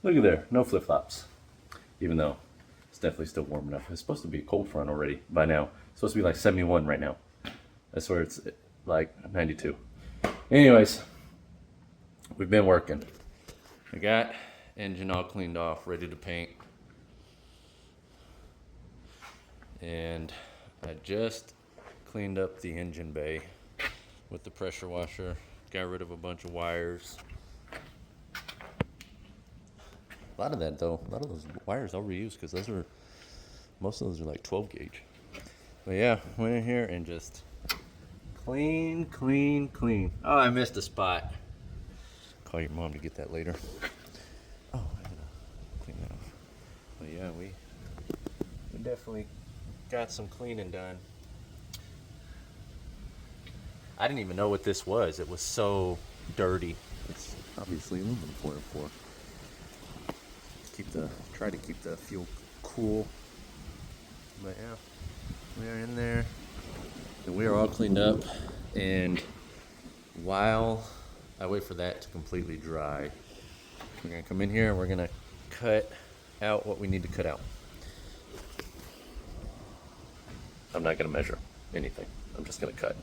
Look at there, no flip-flops. Even though it's definitely still warm enough. It's supposed to be a cold front already by now. It's supposed to be like 71 right now. I swear it's like 92. Anyways, we've been working. I got engine all cleaned off, ready to paint. And I just cleaned up the engine bay with the pressure washer. Got rid of a bunch of wires. A lot of that though, a lot of those wires I'll reuse because most of those are like 12 gauge. But yeah, went in here and just clean, clean, clean. Oh, I missed a spot. Call your mom to get that later. Oh, I gotta clean that off. But yeah, we definitely got some cleaning done. I didn't even know what this was. It was so dirty. It's obviously aluminum foil for. Try to keep the fuel cool. But yeah, we are in there and we are all cleaned up. And while I wait for that to completely dry, we're gonna come in here and we're gonna cut out what we need to cut out. I'm not gonna measure anything. I'm just gonna cut.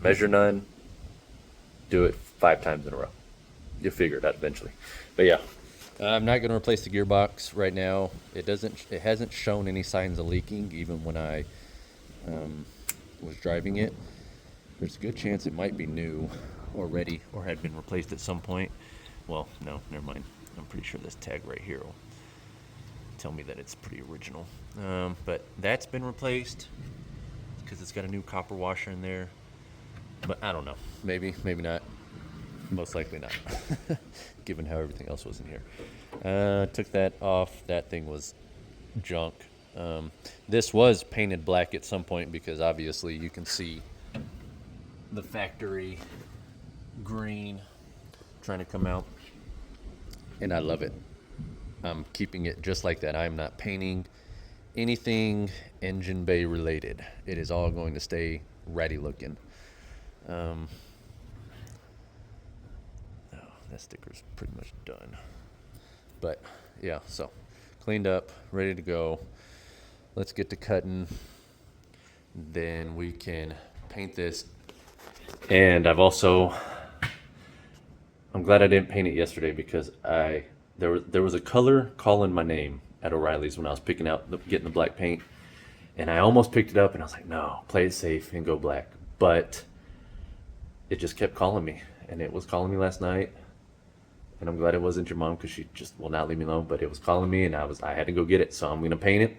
Measure none. Do it 5 times in a row. You'll figure it out eventually. But yeah, I'm not going to replace the gearbox right now. It hasn't shown any signs of leaking even when I was driving it. There's a good chance it might be new already or had been replaced at some point. Well, no, never mind. I'm pretty sure this tag right here will tell me that it's pretty original. But that's been replaced because it's got a new copper washer in there. But I don't know. Maybe, maybe not. Most likely not, given how everything else was in here. Took that off. That thing was junk. This was painted black at some point because obviously you can see the factory green trying to come out. And I love it. I'm keeping it just like that. I'm not painting anything engine bay related. It is all going to stay ratty looking. That sticker's pretty much done. But yeah, so cleaned up, ready to go. Let's get to cutting. Then we can paint this. And I'm glad I didn't paint it yesterday because there was a color calling my name at O'Reilly's when I was getting the black paint. And I almost picked it up and I was like, no, play it safe and go black. But it just kept calling me, and it was calling me last night. And I'm glad it wasn't your mom because she just will not leave me alone. But it was calling me, and I had to go get it. So I'm gonna paint it.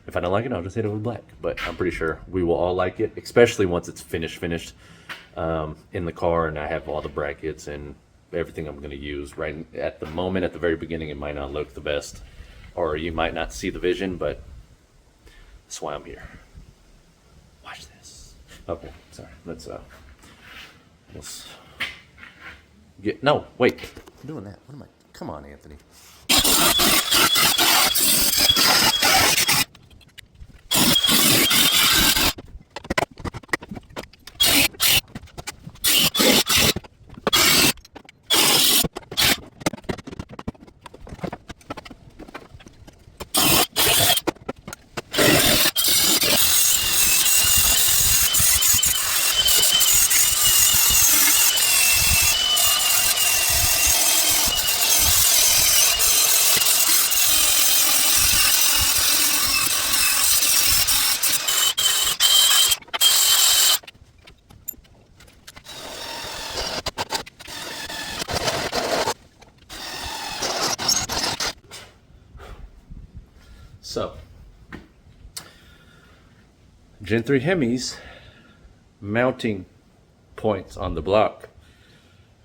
If I don't like it, I'll just hit it with black. But I'm pretty sure we will all like it, especially once it's finished in the car, and I have all the brackets and everything I'm gonna use. Right at the moment, at the very beginning, it might not look the best, or you might not see the vision, but that's why I'm here. Watch this. Okay, sorry. Let's no, wait. I'm doing that. What am I? Come on, Anthony. So, Gen 3 Hemis mounting points on the block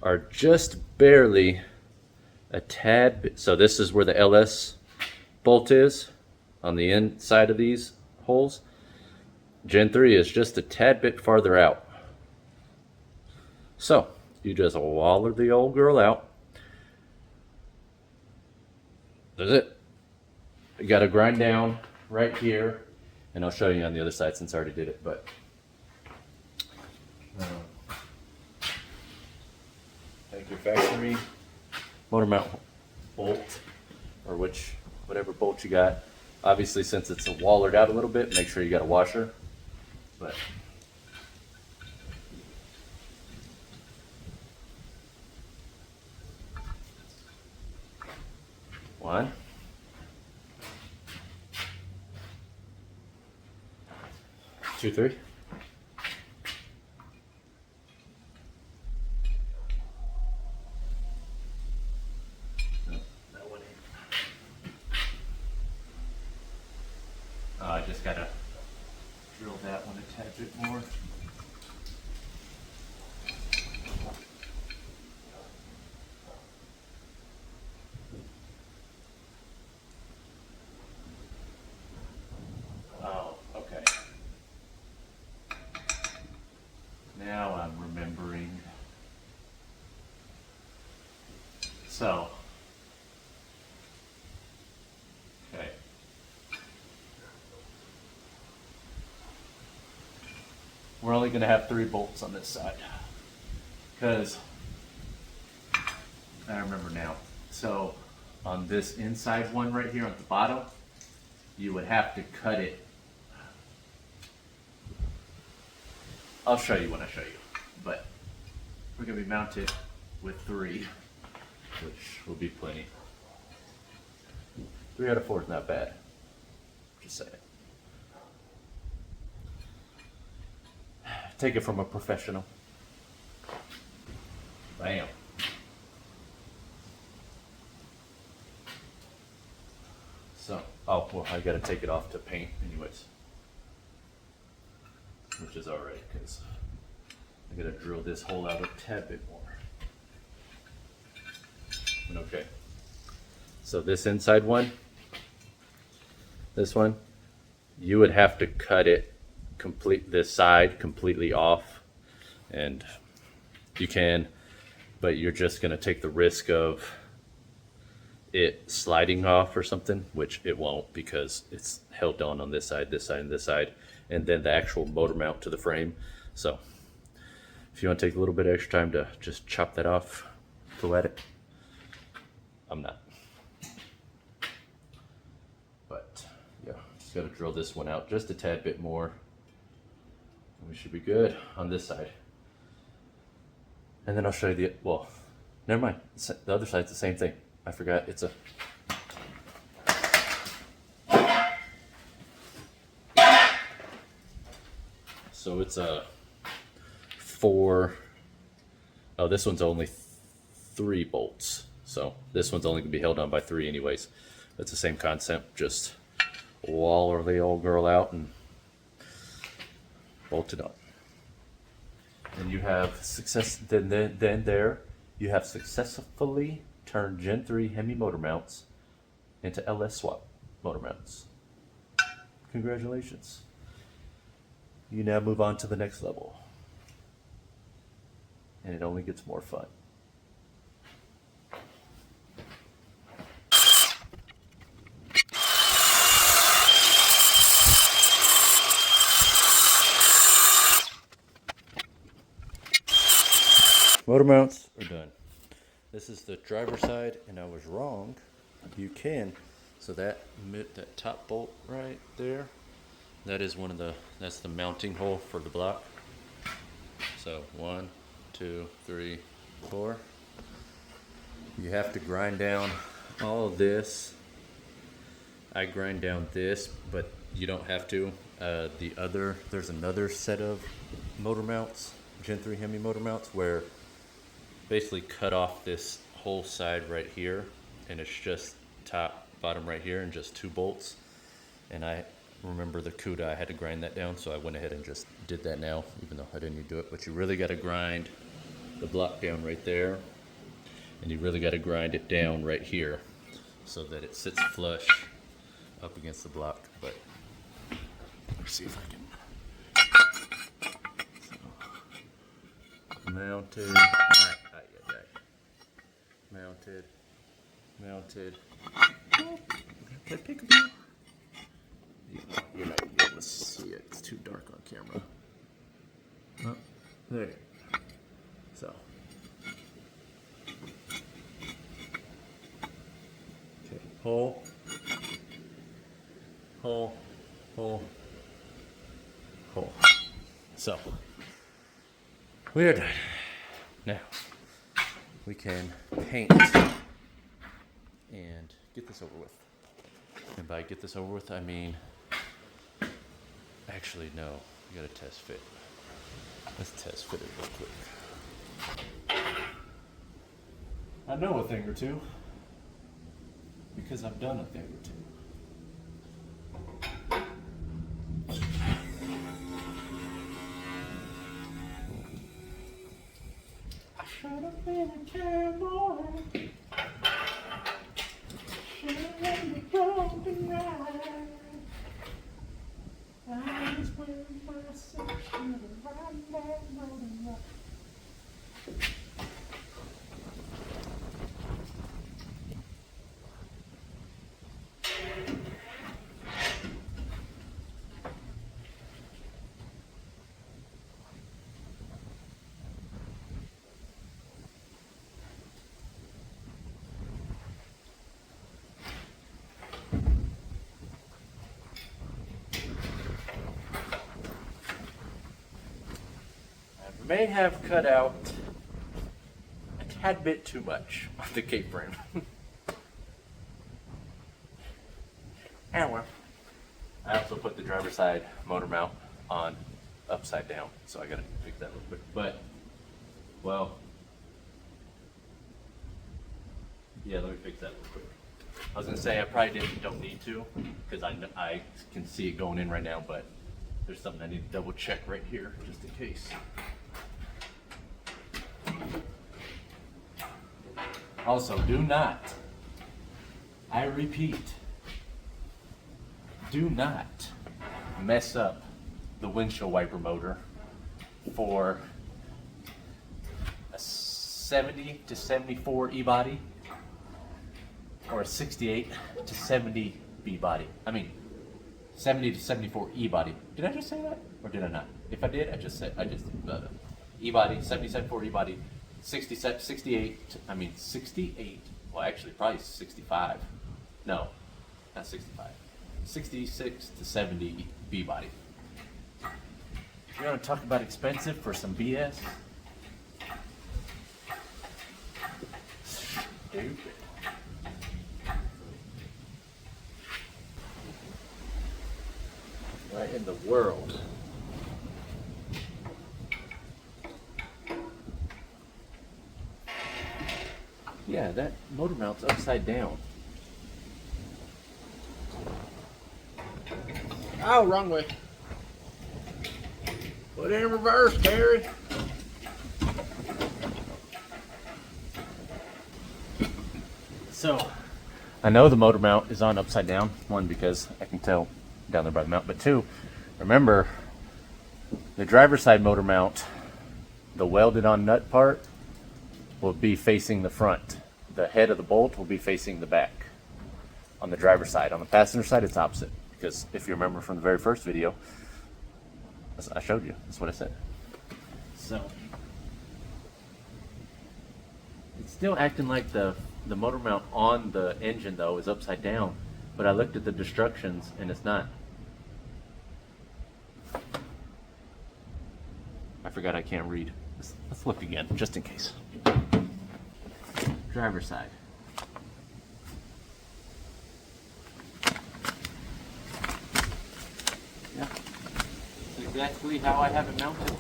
are just barely a tad bit. So this is where the LS bolt is on the inside of these holes. Gen 3 is just a tad bit farther out. So you just waller the old girl out. That's it. You got to grind down right here, and I'll show you on the other side since I already did it. But take your factory motor mount bolt, or whatever bolt you got. Obviously, since it's wallered out a little bit, make sure you got a washer. But one, two, three. No, that one ain't. I just gotta drill that one a tad bit more. Oh, okay. Now I'm remembering. So, okay. We're only going to have 3 bolts on this side because I remember now. So on this inside one right here at the bottom, you would have to cut it. I'll show you when I show you, but we're going to be mounted with 3, which will be plenty. 3 out of 4 is not bad. Just saying. Take it from a professional. Bam. So, oh, well, I gotta take it off to paint anyways. Which is alright, because I gotta drill this hole out a tad bit more. But okay. So this inside one, this one, you would have to cut it this side completely off, and you can, but you're just going to take the risk of it sliding off or something, which it won't because it's held on this side, this side, and this side, and then the actual motor mount to the frame. So if you want to take a little bit of extra time to just chop that off, go at it. I'm not. But yeah, just got to drill this one out just a tad bit more. We should be good on this side. And then I'll show you well, never mind. The other side's the same thing. I forgot it's a... So it's a 4... Oh, this one's only 3 bolts. So this one's only gonna be held on by 3 anyways. That's the same concept, just waller the old girl out and bolt it on. And you have there you have successfully turned Gen 3 Hemi motor mounts into LS swap motor mounts. Congratulations. You now move on to the next level. And it only gets more fun. Motor mounts are done. This is the driver's side, and I was wrong. You can. So that top bolt right there, that is that's the mounting hole for the block. So 1, 2, 3, 4. You have to grind down all of this. I grind down this, but you don't have to. There's another set of motor mounts, Gen 3 Hemi motor mounts, where basically cut off this whole side right here, and it's just top, bottom right here, and just 2 bolts. And I remember the CUDA, I had to grind that down, so I went ahead and just did that now, even though I didn't need to do it. But you really got to grind the block down right there, and you really got to grind it down right here so that it sits flush up against the block. But let's see if I can. So, mounted. Mounted. Play peekaboo. You're not gonna be able to see it. It's too dark on camera. Oh, there. So. hole, hole, hole, hole. So we are done. Now we can paint and get this over with. And by get this over with, I mean, actually no, we gotta test fit. Let's test fit it real quick. I know a thing or two because I've done a thing or two. I should have been a cowboy. Should have let me go tonight. I was wearing my section of riding that road and rock. May have cut out a tad bit too much on the cape frame. Well, I also put the driver's side motor mount on upside down, so I gotta fix that real quick. But, well, yeah, let me fix that real quick. I was gonna say I probably don't need to, because I can see it going in right now, but there's something I need to double check right here, just in case. Also, do not, I repeat, do not mess up the windshield wiper motor for a 70 to 74 E-body or a 68 to 70 B-body. I mean, 70 to 74 E-body. Did I just say that? Or did I not? If I did, I just E-body, 70, 74 E-body. 68, well actually probably 65, no, not 65, 66 to 70 B-body. You're gonna talk about expensive for some BS? Stupid. Right in the world. Yeah, that motor mount's upside down. Oh, wrong way. Put it in reverse, Terry. So, I know the motor mount is on upside down. One, because I can tell down there by the mount. But two, remember, the driver's side motor mount, the welded on nut part, will be facing the front. The head of the bolt will be facing the back on the driver's side. On the passenger side, it's opposite. Because if you remember from the very first video, I showed you. That's what I said. So, it's still acting like the motor mount on the engine, though, is upside down. But I looked at the instructions, and it's not. I forgot I can't read. Let's look again, just in case. Driver's side. Yeah, that's exactly how I have it mounted.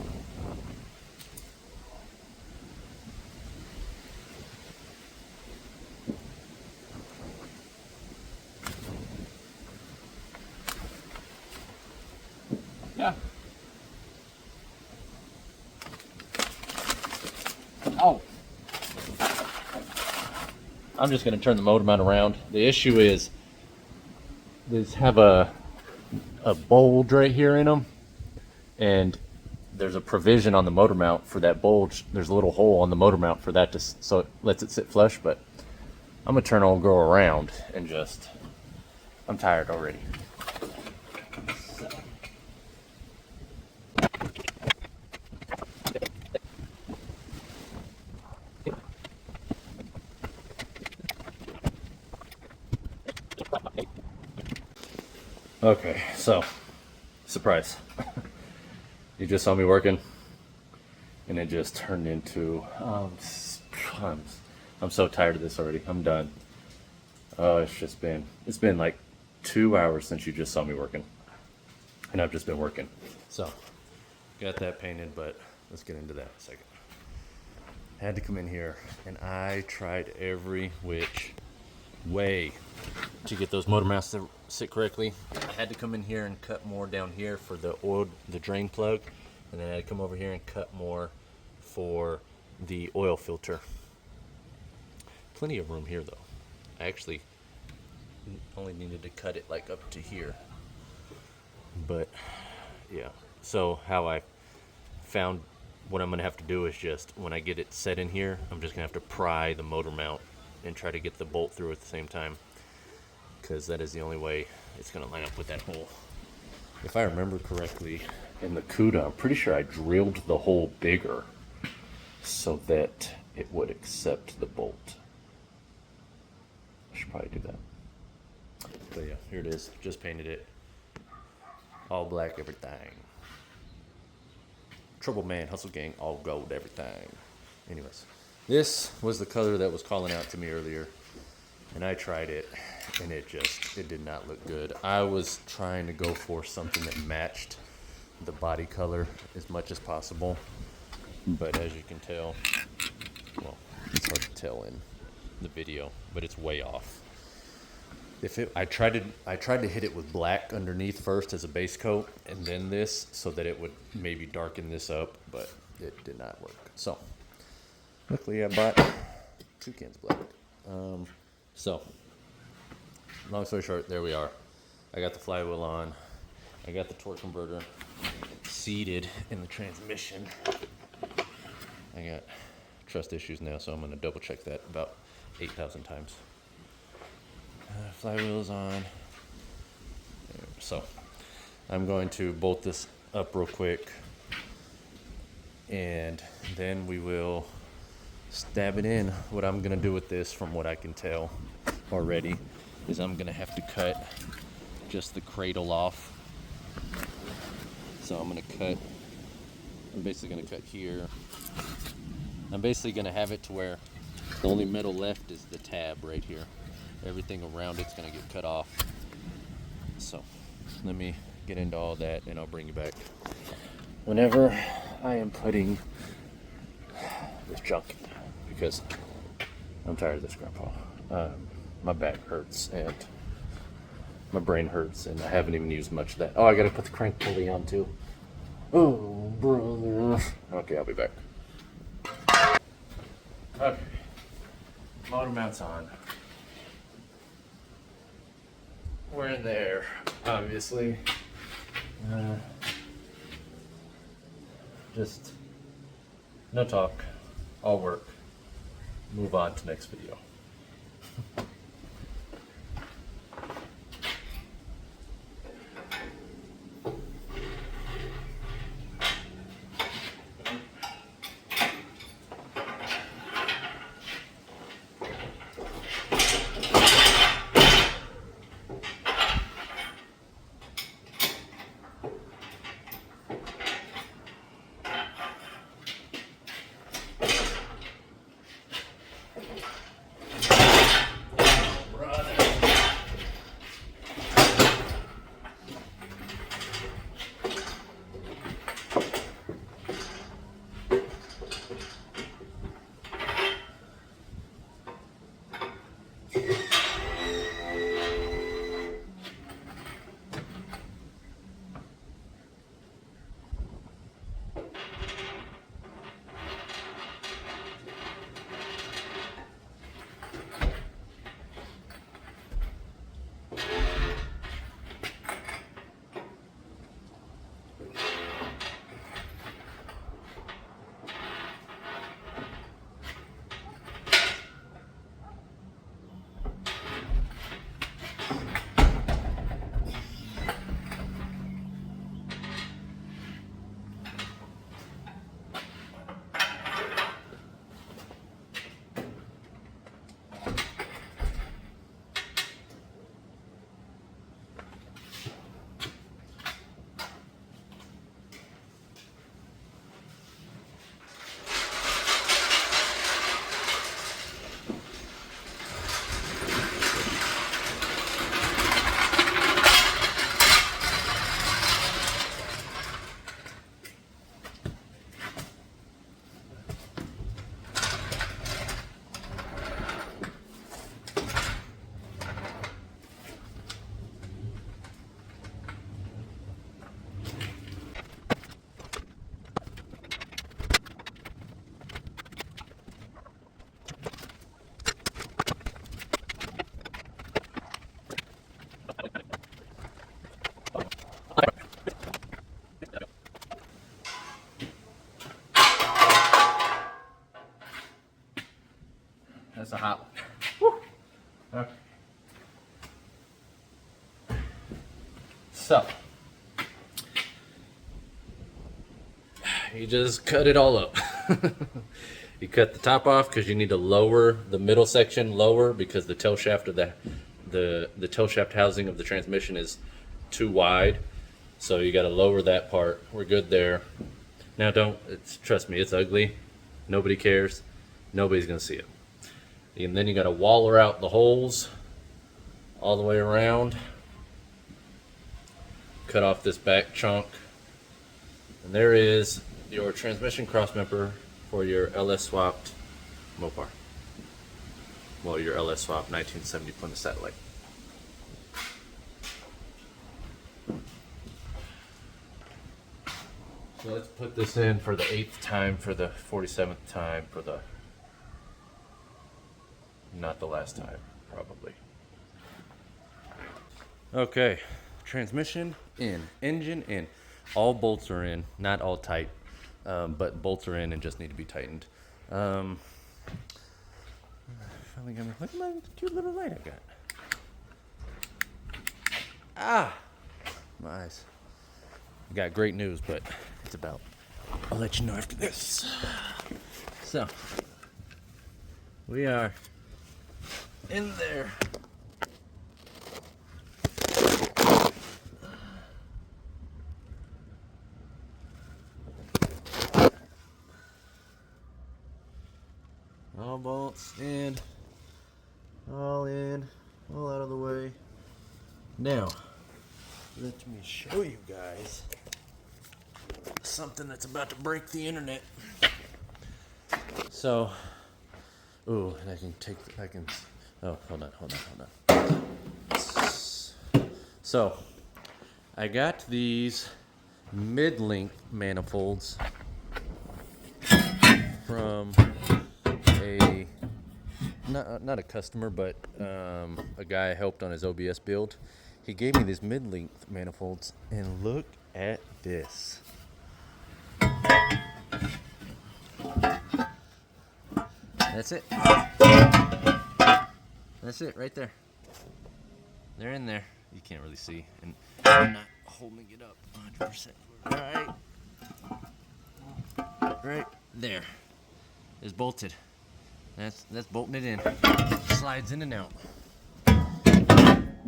Yeah. Oh. I'm just going to turn the motor mount around. The issue is these have a bulge right here in them, and there's a provision on the motor mount for that bulge. There's a little hole on the motor mount for that, so it lets it sit flush. But I'm going to turn old girl around and just, I'm tired already. So. Okay, so surprise. You just saw me working, and it just turned into. I'm, I'm so tired of this already. I'm done. Oh, it's been like 2 hours since you just saw me working, and I've just been working. So, got that painted, but let's get into that in a second. Had to come in here, and I tried every which way to get those motor mounts to sit correctly. I had to come in here and cut more down here for the drain plug, and then I had to come over here and cut more for the oil filter. Plenty of room here though. I actually only needed to cut it like up to here. But yeah, so how I found what I'm gonna have to do is just when I get it set in here, I'm just gonna have to pry the motor mount and try to get the bolt through at the same time, because that is the only way it's gonna line up with that hole. If I remember correctly, in the CUDA, I'm pretty sure I drilled the hole bigger so that it would accept the bolt. I should probably do that. But yeah, here it is. Just painted it. All black everything. Trouble Man, Hustle Gang, all gold everything. Anyways, this was the color that was calling out to me earlier, and I tried it, and it did not look good. I was trying to go for something that matched the body color as much as possible, but as you can tell, well, it's hard to tell in the video, but it's way off. I tried to hit it with black underneath first as a base coat, and then this, so that it would maybe darken this up, but it did not work. So luckily I bought 2 cans of black. So long story short, there we are. I got the flywheel on. I got the torque converter seated in the transmission. I got trust issues now, so I'm going to double check that about 8,000 times. Flywheel's on. So I'm going to bolt this up real quick, and then we will stab it in. What I'm going to do with this, from what I can tell already, is I'm going to have to cut just the cradle off. So I'm basically going to cut here. I'm basically going to have it to where the only metal left is the tab right here. Everything around it's going to get cut off. So let me get into all that, and I'll bring you back whenever I am putting this junk in, because I'm tired of this, Grandpa. My back hurts and my brain hurts, and I haven't even used much of that. Oh, I got to put the crank pulley on too. Oh, brother. Okay, I'll be back. Okay, motor mount's on. We're in there, obviously. Just no talk, all work. Move on to next video. That's a hot one. Woo. Okay. So, you just cut it all up. You cut the top off because you need to lower the middle section lower because the tail shaft of the tail shaft housing of the transmission is too wide. So you got to lower that part. We're good there. Now trust me, it's ugly. Nobody cares. Nobody's gonna see it. And then you got to waller out the holes all the way around. Cut off this back chunk. And there is your transmission cross member for your LS swapped Mopar. Well, your LS swapped 1970 Plymouth Satellite. So let's put this in for the 8th time, for the 47th time, for the, not the last time, probably. Okay, transmission in, engine in. All bolts are in, not all tight, but bolts are in and just need to be tightened. Finally got me, look at my cute little light I got. Ah, my eyes. I got great news, but it's about, I'll let you know after this. So, we are in there. All bolts in, all out of the way. Now, let me show you guys something that's about to break the internet. So, ooh, and oh, hold on. So, I got these mid-length manifolds from not a customer, but a guy I helped on his OBS build. He gave me these mid-length manifolds, and look at this. That's it. That's it right there. They're in there. You can't really see, and I'm not holding it up 100%. Right there. It's bolted. That's bolting it in. Slides in and out.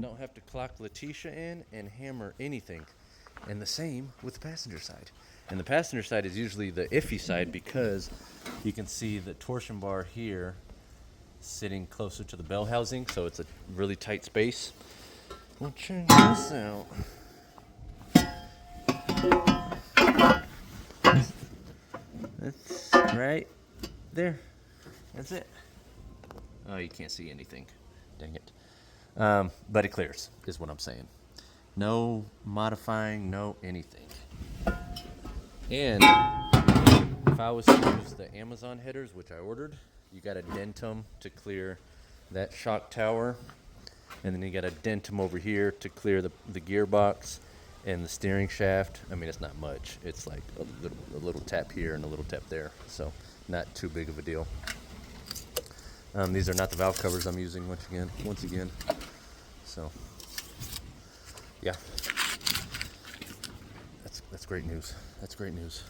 Don't have to clock Letitia in and hammer anything. And the same with the passenger side. And the passenger side is usually the iffy side because you can see the torsion bar here sitting closer to the bell housing, so it's a really tight space. We'll check this out. That's right there. That's it. Oh, you can't see anything. Dang it. But it clears, is what I'm saying. No modifying, no anything. And if I was to use the Amazon headers, which I ordered, you got to dent them to clear that shock tower. And then you got to dent them over here to clear the gearbox and the steering shaft. I mean, it's not much. It's like a little tap here and a little tap there. So not too big of a deal. These are not the valve covers I'm using once again. So, yeah, that's great news. That's great news.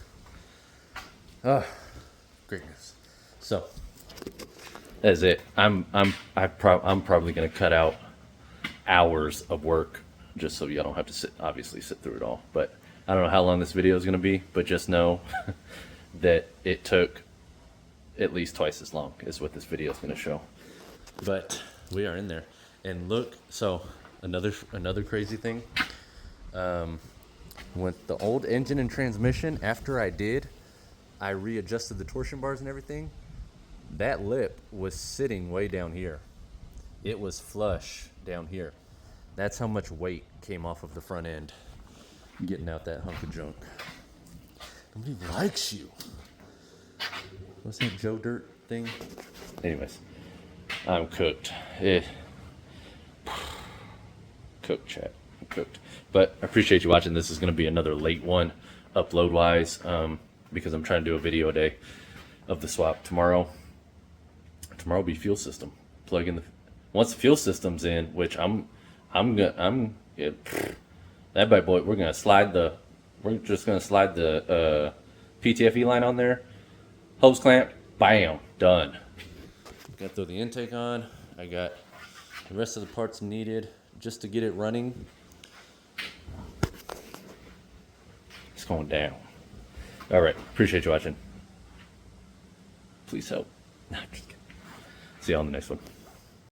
Great news. So, that's it. I'm probably gonna cut out hours of work just so y'all don't have to sit through it all. But I don't know how long this video is gonna be, but just know that it took at least twice as long as what this video is going to show. But we are in there, and look. So another crazy thing, with the old engine and transmission, after I readjusted the torsion bars and everything, that lip was sitting way down here. It was flush down here. That's how much weight came off of the front end getting out that hunk of junk. Nobody likes you. What's that Joe Dirt thing? Anyways, I'm cooked. Cooked, chat. I'm cooked. But I appreciate you watching. This is going to be another late one, upload-wise, because I'm trying to do a video a day of the swap tomorrow. tomorrow will be fuel system. Plug in the once the fuel system's in, which that bad boy. We're just gonna slide the PTFE line on there, hose clamp, bam, done. Got to throw the intake on. I got the rest of the parts needed just to get it running. It's going down. All right, appreciate you watching. Please help. Nah, just kidding. See you on the next one.